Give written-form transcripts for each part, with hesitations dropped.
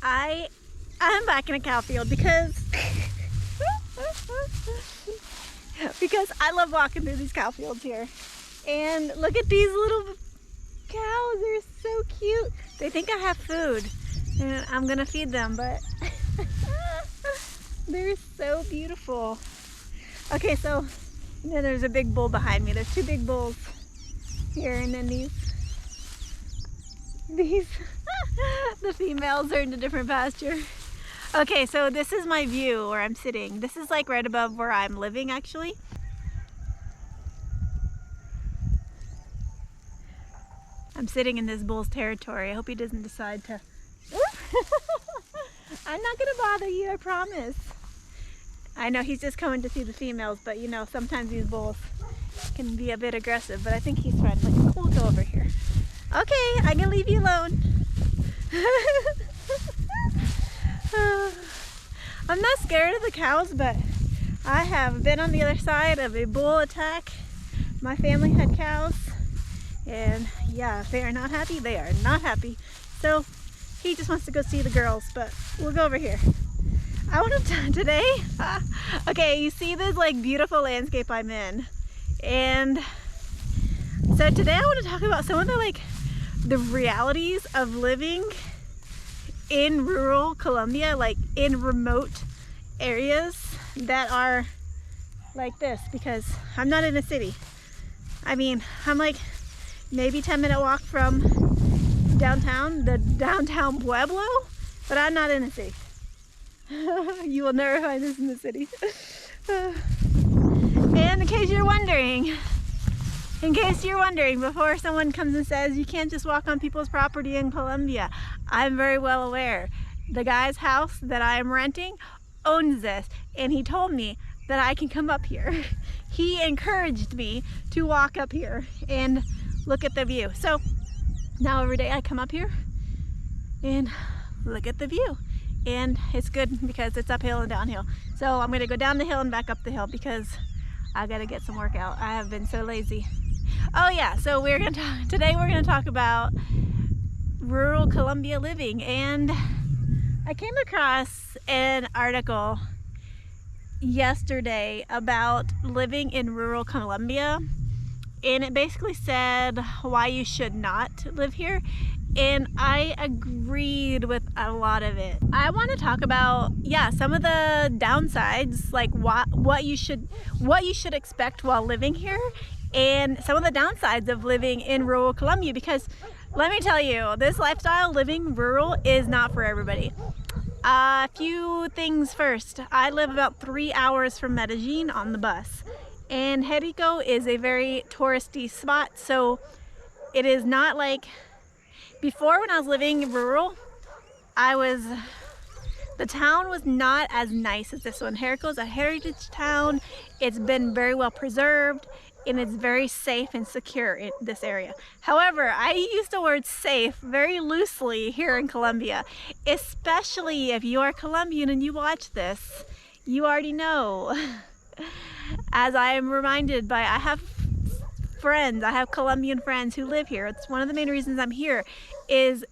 I'm back in a cow field because I love walking through these cow fields here. And look at these little cows, they're so cute. They think I have food and I'm gonna feed them, but they're so beautiful. Okay, so there's a big bull behind me. There's two big bulls here, and then these the females are in a different pasture. Okay, so this is my view where I'm sitting. This is like right above where I'm living actually. I'm sitting in this bull's territory. I hope he doesn't decide to. I'm not gonna bother you, I promise. I know he's just coming to see the females, but you know, sometimes these bulls can be a bit aggressive, but I think he's friendly. We'll go over here. Okay, I'm gonna leave you alone. I'm not scared of the cows, but I have been on the other side of a bull attack. My family had cows, and yeah, if they are not happy, they are not happy. So he just wants to go see the girls, but we'll go over here. I want to today, okay, you see this like beautiful landscape I'm in, and so today I want to talk about some of the realities of living in rural Colombia, like in remote areas that are like this, because I'm not in a city. I mean, I'm like maybe 10-minute walk from downtown, the downtown Pueblo, but I'm not in a city. You will never find this in the city. And in case you're wondering, before someone comes and says you can't just walk on people's property in Colombia, I'm very well aware. The guy's house that I'm renting owns this, and he told me that I can come up here. He encouraged me to walk up here and look at the view. So now every day I come up here and look at the view. And it's good because it's uphill and downhill. So I'm gonna go down the hill and back up the hill because I gotta get some workout. I have been so lazy. Oh yeah, so today we're gonna talk about rural Colombia living. And I came across an article yesterday about living in rural Colombia, and it basically said why you should not live here. And I agreed with a lot of it. I want to talk about, yeah, some of the downsides, like what you should expect while living here, and some of the downsides of living in rural Colombia, because let me tell you, this lifestyle, living rural, is not for everybody. A few things first. I live about 3 hours from Medellin on the bus, and Jerico is a very touristy spot, so it is not like before. When I was living rural, the town was not as nice as this one. Jerico is a heritage town. It's been very well preserved, and it's very safe and secure in this area. However, I use the word safe very loosely here in Colombia, especially if you are Colombian and you watch this. You already know. As I am reminded by, I have Colombian friends who live here. It's one of the main reasons I'm here. So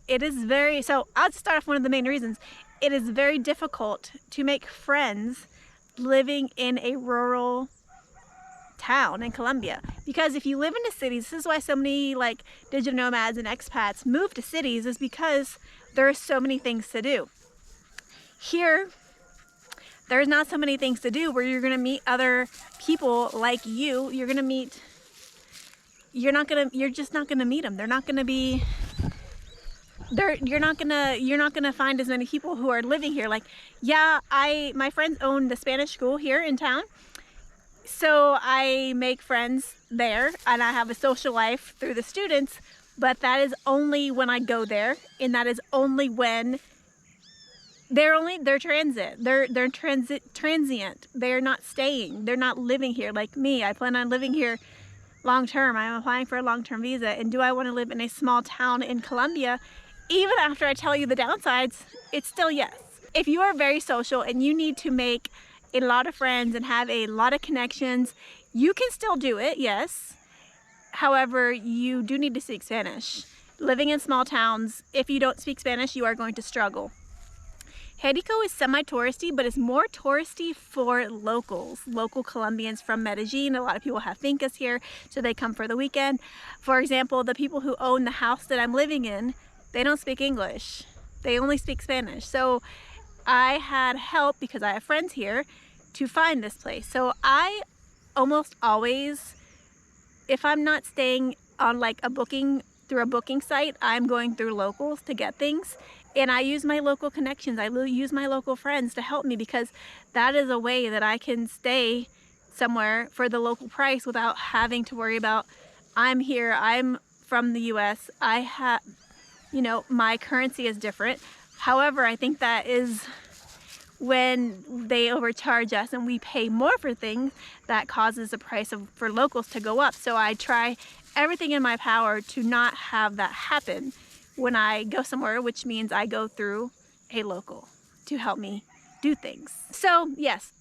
I'll start off one of the main reasons. It is very difficult to make friends living in a rural town in Colombia, because if you live in the cities, this is why so many like digital nomads and expats move to cities, is because there are so many things to do. Here, there's not so many things to do where you're gonna meet other people like you. You're just not gonna meet them. They're not gonna be there. You're not gonna find as many people who are living here. Like, yeah, my friends own the Spanish school here in town, so I make friends there and I have a social life through the students, but that is only when I go there, and that is only when they're transient. They're not staying. They're not living here like me. I plan on living here long term. I'm applying for a long-term visa, and do I want to live in a small town in Colombia? Even after I tell you the downsides, it's still yes. If you are very social and you need to make a lot of friends and have a lot of connections, you can still do it, yes. However, you do need to speak Spanish. Living in small towns, if you don't speak Spanish, you are going to struggle. Jericho is semi-touristy, but it's more touristy for locals, local Colombians from Medellin. A lot of people have fincas here, so they come for the weekend. For example, the people who own the house that I'm living in, they don't speak English. They only speak Spanish. So I had help, because I have friends here, to find this place. So I almost always, if I'm not staying on like a booking, through a booking site, I'm going through locals to get things. And I use my local connections. I use my local friends to help me, because that is a way that I can stay somewhere for the local price without having to worry about, I'm here, I'm from the US, I have, you know, my currency is different. However, I think that is when they overcharge us and we pay more for things, that causes the price for locals to go up. So I try everything in my power to not have that happen when I go somewhere, which means I go through a local to help me do things. So yes,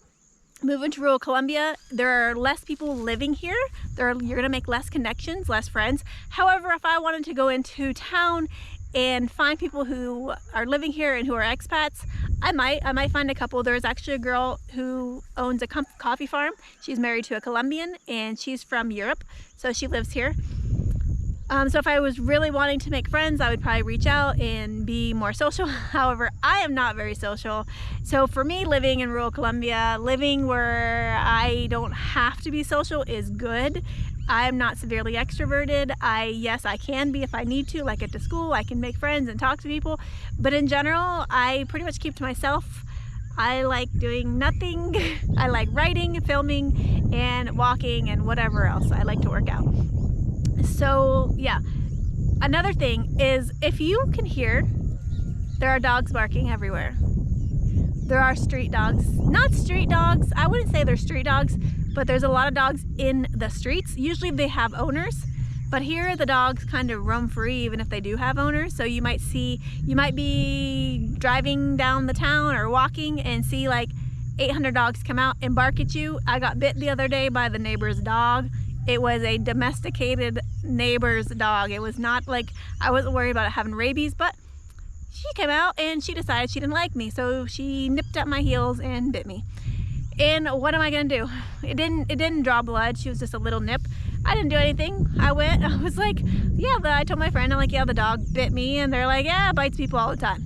moving to rural Colombia, there are less people living here. You're gonna make less connections, less friends. However, if I wanted to go into town and find people who are living here and who are expats, I might find a couple. There's actually a girl who owns a coffee farm. She's married to a Colombian and she's from Europe, so she lives here. So if I was really wanting to make friends, I would probably reach out and be more social. However, I am not very social. So for me, living in rural Colombia, living where I don't have to be social is good. I'm not severely extroverted. Yes, I can be if I need to, like at the school, I can make friends and talk to people. But in general, I pretty much keep to myself. I like doing nothing. I like writing, filming, and walking, and whatever else. I like to work out. So yeah, another thing is, if you can hear, there are dogs barking everywhere. There are street dogs. Not street dogs, I wouldn't say they're street dogs, but there's a lot of dogs in the streets. Usually they have owners, but here the dogs kind of roam free even if they do have owners. So you might be driving down the town or walking and see like 800 dogs come out and bark at you. I got bit the other day by the neighbor's dog. It was a domesticated neighbor's dog. It was not like, I wasn't worried about it having rabies, but she came out and she decided she didn't like me. So she nipped at my heels and bit me. And what am I gonna do? It didn't draw blood. She was just a little nip. I didn't do anything. I was like, yeah, I told my friend, I'm like, yeah, the dog bit me. And they're like, yeah, it bites people all the time.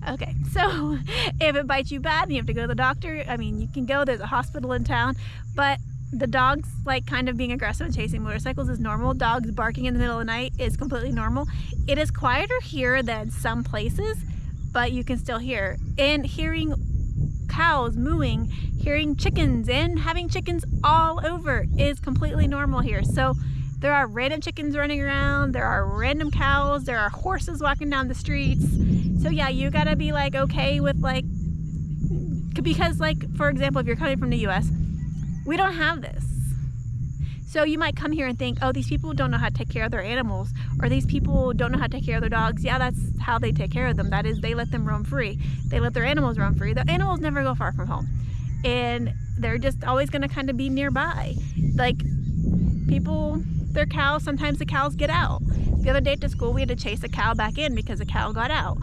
Okay, so if it bites you bad and you have to go to the doctor, I mean, you can go, there's a hospital in town, but the dogs like kind of being aggressive and chasing motorcycles is normal. Dogs barking in the middle of the night is completely normal. It is quieter here than some places, but you can still hear. And hearing cows mooing, hearing chickens, and having chickens all over is completely normal here. So there are random chickens running around, there are random cows, there are horses walking down the streets. So yeah, you gotta be like okay with like, because like, for example, if you're coming from the US, we don't have this. So you might come here and think, oh, these people don't know how to take care of their animals, or these people don't know how to take care of their dogs. Yeah, that's how they take care of them. That is, they let them roam free. They let their animals roam free. The animals never go far from home. And they're just always gonna kind of be nearby. Like people, their cows, sometimes the cows get out. The other day at the school, we had to chase a cow back in because a cow got out.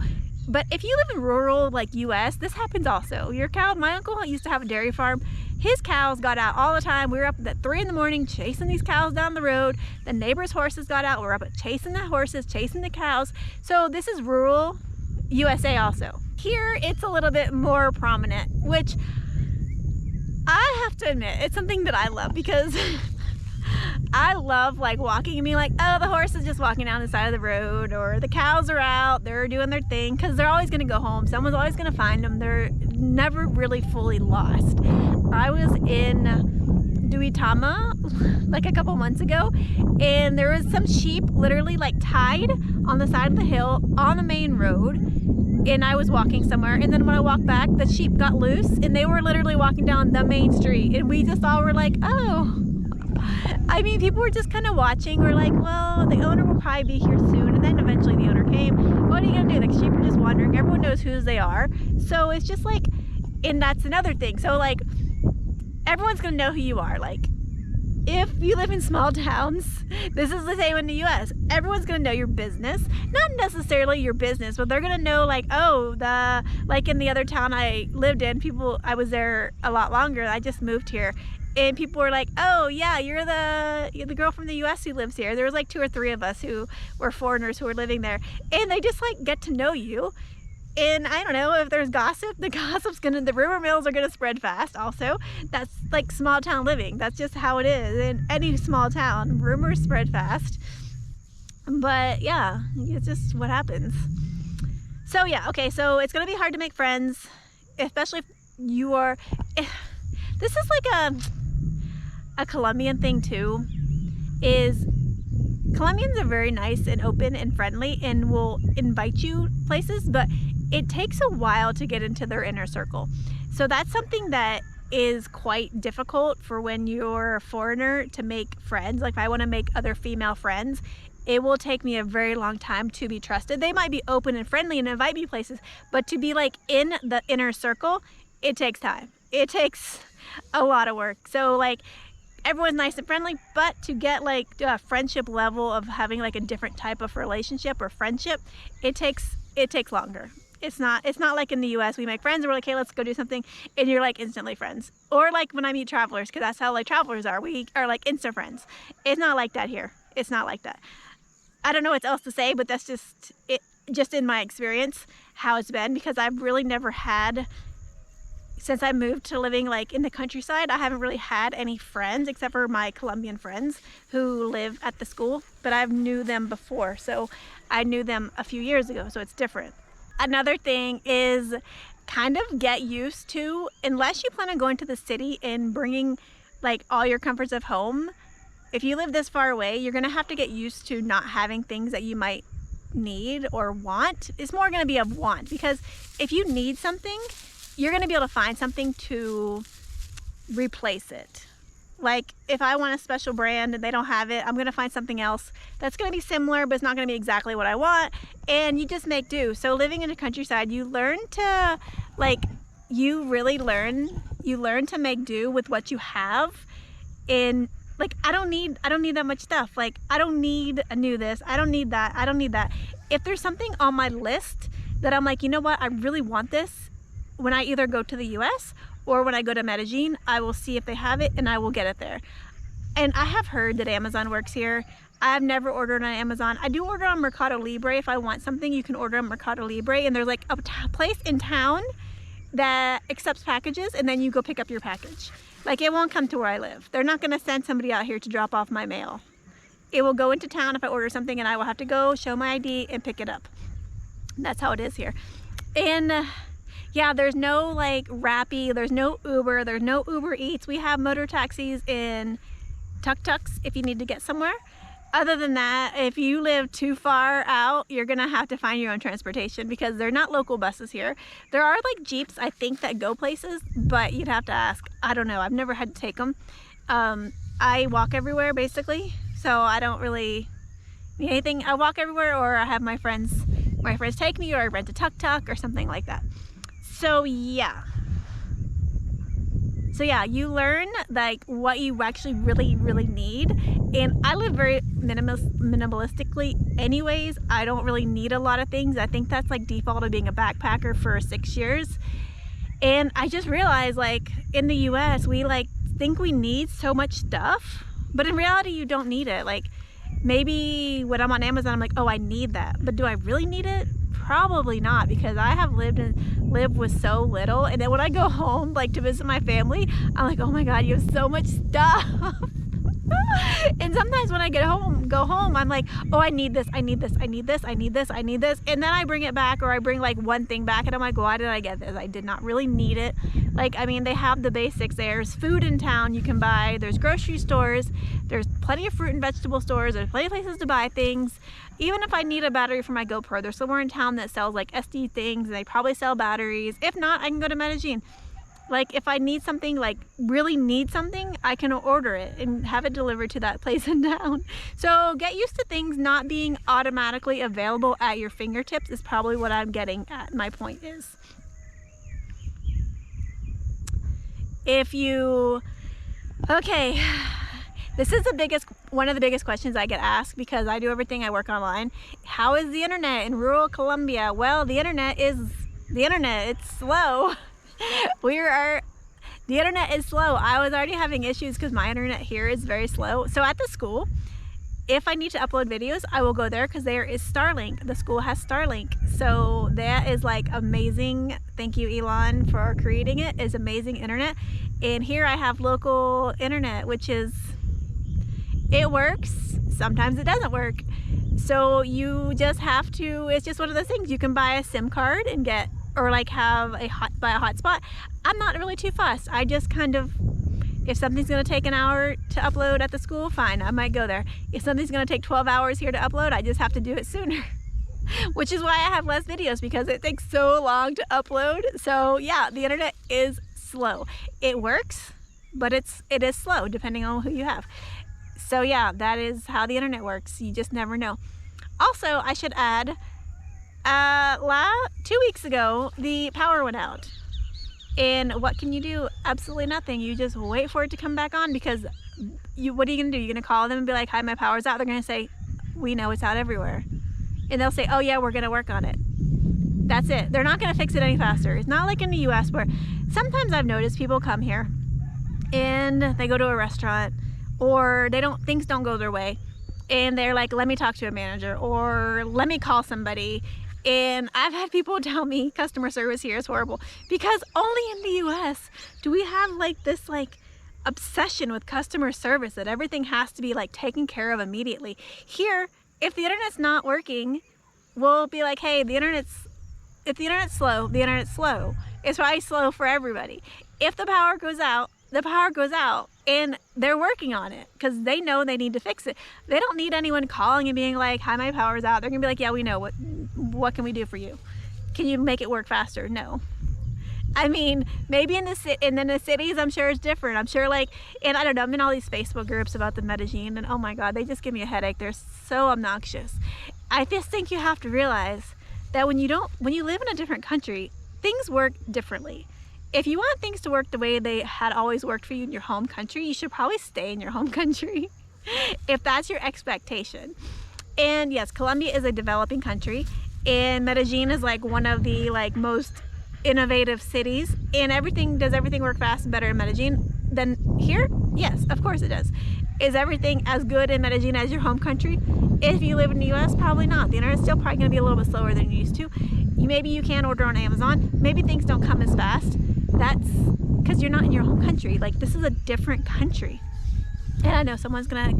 But if you live in rural, like US, this happens also. Your cow, my uncle used to have a dairy farm. His cows got out all the time. We were up at 3 in the morning chasing these cows down the road. The neighbor's horses got out. We're up at chasing the horses, chasing the cows. So this is rural USA also. Here, it's a little bit more prominent, which I have to admit, it's something that I love because I love like walking and being like, oh, the horse is just walking down the side of the road, or the cows are out, they're doing their thing, because they're always going to go home. Someone's always going to find them. They're never really fully lost. I was in Duitama like a couple months ago, and there was some sheep literally like tied on the side of the hill on the main road, and I was walking somewhere, and then when I walked back, the sheep got loose and they were literally walking down the main street, and we just all were like, oh. I mean, people were just kind of watching. We're like, well, the owner will probably be here soon. And then eventually the owner came. What are you gonna do? The sheep are just wandering. Everyone knows whose they are. So it's just like, and that's another thing. So like, everyone's gonna know who you are. Like, if you live in small towns, this is the same in the US. Everyone's gonna know your business. Not necessarily your business, but they're gonna know like, oh, like in the other town I lived in, I was there a lot longer. I just moved here. And people were like, oh yeah, you're the girl from the US who lives here. There was like 2 or 3 of us who were foreigners who were living there. And they just like get to know you. And I don't know, if there's gossip, the rumor mills are gonna spread fast also. That's like small town living. That's just how it is in any small town. Rumors spread fast. But yeah, it's just what happens. So yeah, okay, so it's gonna be hard to make friends, especially if you are, this is like a Colombian thing too, is Colombians are very nice and open and friendly and will invite you places, but it takes a while to get into their inner circle. So that's something that is quite difficult for when you're a foreigner to make friends. Like if I want to make other female friends, it will take me a very long time to be trusted. They might be open and friendly and invite me places, but to be like in the inner circle, it takes time. It takes a lot of work. So like everyone's nice and friendly, but to get like a friendship level of having like a different type of relationship or friendship, it takes longer. It's not like in the US, we make friends and we're like, hey, let's go do something, and you're like instantly friends. Or like when I meet travelers, because that's how like travelers are. We are like instant friends. It's not like that here. It's not like that. I don't know what else to say, but that's just it. Just in my experience, how it's been, because I've really never had, since I moved to living like in the countryside, I haven't really had any friends except for my Colombian friends who live at the school, but I've knew them before. So I knew them a few years ago, so it's different. Another thing is kind of get used to, unless you plan on going to the city and bringing like all your comforts of home, if you live this far away, you're gonna have to get used to not having things that you might need or want. It's more gonna be a want, because if you need something, you're gonna be able to find something to replace it. Like if I want a special brand and they don't have it, I'm gonna find something else that's gonna be similar, but it's not gonna be exactly what I want, and you just make do. So living in the countryside, you learn to you learn to make do with what you have. And like I don't need that much stuff. Like I don't need a new this, I don't need that, I don't need that. If there's something on my list that I'm like, you know what, I really want this, when I either go to the US or when I go to Medellin, I will see if they have it and I will get it there. And I have heard that Amazon works here. I have never ordered on Amazon. I do order on Mercado Libre. If I want something, you can order on Mercado Libre, and there's like a place in town that accepts packages, and then you go pick up your package. Like it won't come to where I live. They're not gonna send somebody out here to drop off my mail. It will go into town if I order something, and I will have to go show my ID and pick it up. That's how it is here. And yeah, there's no like Rappi, there's no Uber, there's no Uber Eats. We have motor taxis and tuk-tuks if you need to get somewhere. Other than that, if you live too far out, you're gonna have to find your own transportation, because they're not local buses here. There are like Jeeps, I think, that go places, but you'd have to ask. I don't know, I've never had to take them. I walk everywhere basically, so I don't really need anything. I walk everywhere, or I have my friends take me, or I rent a tuk-tuk or something like that. So yeah, you learn like what you actually really need. And I live very minimalistically anyways. I don't really need a lot of things. I think that's like default of being a backpacker for 6 years. And I just realized, like in the US, we like think we need so much stuff, but in reality you don't need it. Like maybe when I'm on Amazon, I'm like, oh, I need that, but do I really need it? Probably not, because I have lived with so little, and then when I go home like to visit my family, I'm like, oh my god, you have so much stuff. And sometimes when I go home, I'm like, oh, I need this, and then I bring it back, or I bring like one thing back, and I'm like, why did I get this? I did not really need it. Like, I mean, they have the basics. There's food in town you can buy, there's grocery stores, there's plenty of fruit and vegetable stores, there's plenty of places to buy things. Even if I need a battery for my GoPro, there's somewhere in town that sells like SD things, and they probably sell batteries. If not, I can go to Medellin. Like if I need something, like really need something, I can order it and have it delivered to that place in town. So get used to things not being automatically available at your fingertips is probably what I'm getting at. My point is, This is one of the biggest questions I get asked because I do everything. I work online. How is the internet in rural Colombia? Well, the internet. It's slow. The internet is slow. I was already having issues because my internet here is very slow. So at the school, if I need to upload videos, I will go there because there is Starlink. The school has Starlink. So that is like amazing. Thank you, Elon, for creating it. It's amazing internet. And here I have local internet, which is, it works. Sometimes it doesn't work. So you just have to, it's just one of those things. You can buy a SIM card and get, or like buy a hotspot. I'm not really too fussed. I just kind of, if something's gonna take an hour to upload at the school, fine, I might go there. If something's gonna take 12 hours here to upload, I just have to do it sooner. Which is why I have less videos, because it takes so long to upload. So yeah, the internet is slow. It works, but it is slow depending on who you have. So yeah, that is how the internet works. You just never know. Also, I should add, 2 weeks ago, the power went out. And what can you do? Absolutely nothing. You just wait for it to come back on, because what are you gonna do? You're gonna call them and be like, hi, my power's out. They're gonna say, we know it's out everywhere. And they'll say, oh yeah, we're gonna work on it. That's it. They're not gonna fix it any faster. It's not like in the US where sometimes I've noticed people come here and they go to a restaurant, or things don't go their way, and they're like, let me talk to a manager, or let me call somebody. And I've had people tell me customer service here is horrible, because only in the US do we have like this like obsession with customer service that everything has to be like taken care of immediately. Here, if the internet's not working, we'll be like, hey, if the internet's slow, the internet's slow. It's probably slow for everybody. If the power goes out, the power goes out, and they're working on it because they know they need to fix it. They don't need anyone calling and being like, hi, my power's out. They're gonna be like, yeah, we know. What can we do for you? Can you make it work faster? No. I mean, maybe in the cities, I'm sure it's different. I'm sure and I don't know, I'm in all these Facebook groups about the Medellin, and oh my God, they just give me a headache. They're so obnoxious. I just think you have to realize that when you live in a different country, things work differently. If you want things to work the way they had always worked for you in your home country, you should probably stay in your home country if that's your expectation. And yes, Colombia is a developing country, and Medellin is like one of the most innovative cities, and does everything work fast and better in Medellin than here? Yes, of course it does. Is everything as good in Medellin as your home country? If you live in the US, probably not. The internet's still probably gonna be a little bit slower than you used to. Maybe you can order on Amazon. Maybe things don't come as fast. That's because you're not in your home country. This is a different country. And I know someone's gonna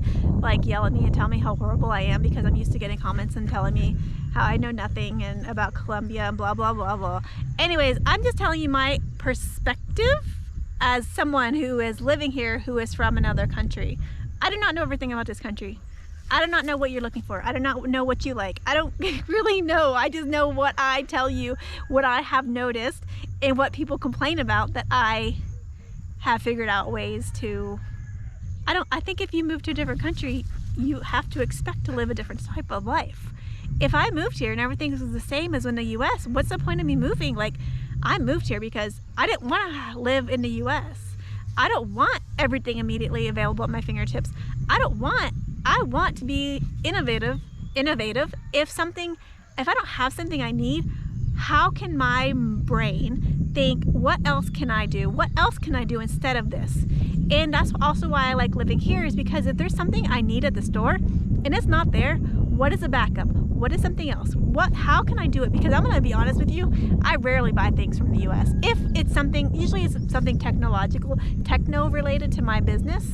yell at me and tell me how horrible I am because I'm used to getting comments and telling me how I know nothing and about Colombia and blah, blah, blah, blah. Anyways, I'm just telling you my perspective as someone who is living here, who is from another country. I do not know everything about this country. I do not know what you're looking for. I do not know what you like. I don't really know. I just know what I tell you, what I have noticed, and what people complain about that I have figured out ways to. I think if you move to a different country, you have to expect to live a different type of life. If I moved here and everything was the same as in the US, what's the point of me moving? I moved here because I didn't want to live in the US. I don't want everything immediately available at my fingertips. I want to be innovative. If I don't have something I need, how can my brain think, what else can I do? What else can I do instead of this? And that's also why I like living here, is because if there's something I need at the store and it's not there, what is a backup? What is something else? How can I do it? Because I'm gonna be honest with you, I rarely buy things from the US. If it's usually it's something techno related to my business,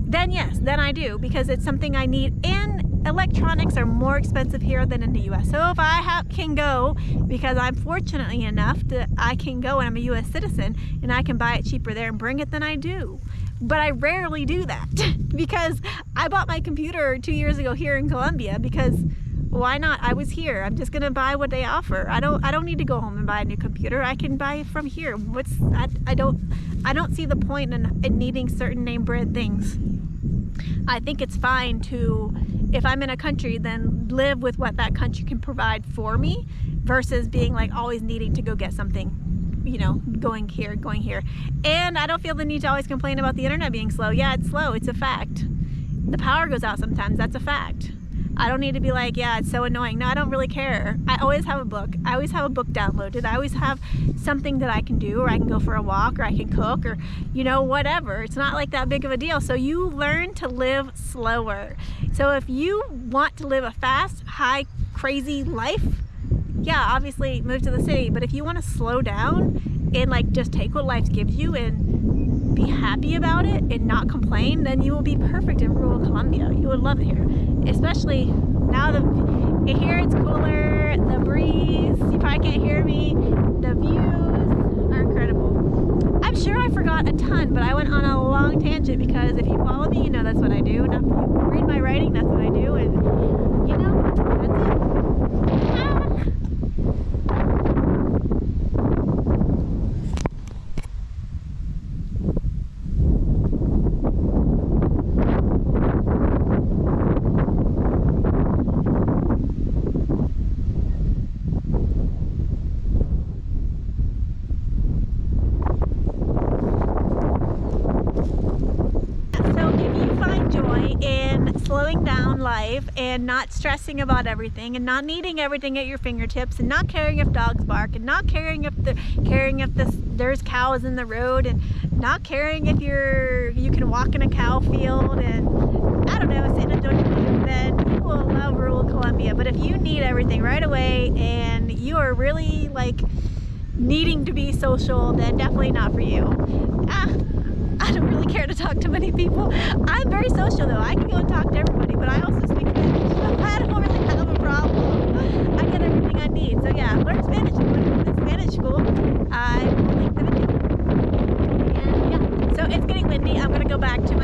then yes, then I do, because it's something I need. And electronics are more expensive here than in the US. So if I can go, because I'm fortunately enough that I can go and I'm a US citizen and I can buy it cheaper there and bring it, then I do. But I rarely do that because I bought my computer 2 years ago here in Colombia because why not? I was here. I'm just gonna buy what they offer. I don't need to go home and buy a new computer. I can buy it from here. I don't see the point in needing certain name brand things. I think it's fine to, if I'm in a country, then live with what that country can provide for me versus being always needing to go get something, going here. And I don't feel the need to always complain about the internet being slow. Yeah, it's slow. It's a fact. the power goes out sometimes. That's a fact. I don't need to be like, yeah, it's so annoying. No, I don't really care. I always have a book. I always have a book downloaded. I always have something that I can do, or I can go for a walk, or I can cook, or, you know, whatever. It's not like that big of a deal. So you learn to live slower. So if you want to live a fast, high, crazy life, yeah, obviously move to the city. But if you want to slow down and like just take what life gives you and be happy about it and not complain, then you will be perfect in rural Colombia. You would love it here. Especially now here it's cooler, the breeze, you probably can't hear me, the views are incredible. I'm sure I forgot a ton, but I went on a long tangent because if you follow me, you know that's what I do. And if you read my writing, that's what I do. And you know, that's it. Slowing down life and not stressing about everything and not needing everything at your fingertips and not caring if dogs bark and not caring if there's cows in the road and not caring if you can walk in a cow field and I don't know, sit and enjoy your food, then you will love rural Colombia. But if you need everything right away and you are really like needing to be social, then definitely not for you. I don't really care to talk to many people. I'm very social though. I can go and talk to everybody, but I also speak Spanish, so I don't really have a problem. I get everything I need. So yeah, learn Spanish. I'm going to the Spanish school. I will link the video. And yeah, so it's getting windy. I'm going to go back to